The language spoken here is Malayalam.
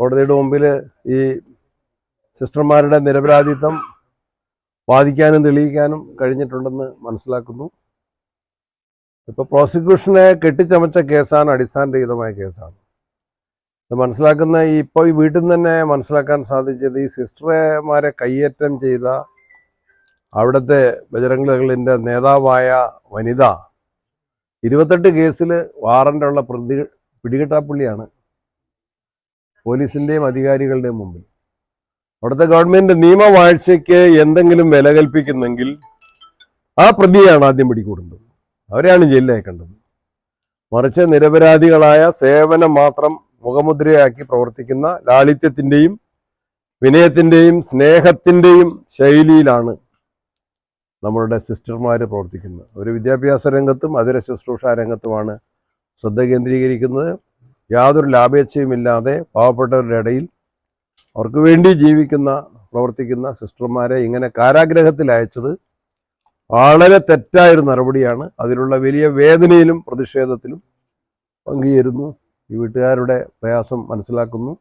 കോടതിയുടെ മുമ്പിൽ ഈ സിസ്റ്റർമാരുടെ നിരപരാധിത്വം വാദിക്കാനും തെളിയിക്കാനും കഴിഞ്ഞിട്ടുണ്ടെന്ന് മനസ്സിലാക്കുന്നു. ഇപ്പോൾ പ്രോസിക്യൂഷനെ കെട്ടിച്ചമച്ച കേസാണ്, അടിസ്ഥാനരഹിതമായ കേസാണ്. ഇത് മനസ്സിലാക്കുന്ന ഇപ്പോൾ ഈ വീട്ടിൽ നിന്ന് തന്നെ മനസ്സിലാക്കാൻ സാധിച്ചത് ഈ സിസ്റ്റർമാരെ കയ്യേറ്റം ചെയ്ത അവിടുത്തെ ബജറംഗ് ദളിന്റെ നേതാവായ വനിത 28 കേസിൽ വാറന്റുള്ള പിടികിട്ടാപ്പുള്ളിയാണ് പോലീസിന്റെയും അധികാരികളുടെയും മുമ്പിൽ. അവിടുത്തെ ഗവൺമെന്റ് നിയമവാഴ്ചയ്ക്ക് എന്തെങ്കിലും വില കൽപ്പിക്കുന്നെങ്കിൽ ആ പ്രതിയാണ് ആദ്യം പിടികൂടുന്നത്, അവരെയാണ് ജയിലിൽ അയക്കേണ്ടത്. മറിച്ച് നിരപരാധികളായ സേവനം മാത്രം മുഖമുദ്രയാക്കി പ്രവർത്തിക്കുന്ന ലാളിത്യത്തിന്റെയും വിനയത്തിന്റെയും സ്നേഹത്തിന്റെയും ശൈലിയിലാണ് നമ്മളുടെ സിസ്റ്റർമാർ പ്രവർത്തിക്കുന്നത്. ഒരു വിദ്യാഭ്യാസ രംഗത്തും അതര ശുശ്രൂഷ രംഗത്തുമാണ് ശ്രദ്ധ കേന്ദ്രീകരിക്കുന്നത്. യാതൊരു ലാഭേച്ഛയുമില്ലാതെ പാവപ്പെട്ടവരുടെ ഇടയിൽ അവർക്ക് വേണ്ടി പ്രവർത്തിക്കുന്ന സിസ്റ്റർമാരെ ഇങ്ങനെ കാരാഗ്രഹത്തിൽ അയച്ചത് വളരെ തെറ്റായൊരു നടപടിയാണ്. അതിലുള്ള വലിയ വേദനയിലും പ്രതിഷേധത്തിലും പങ്കുചേരുന്നു. ഈ വീട്ടുകാരുടെ പ്രയാസം മനസ്സിലാക്കുന്നു.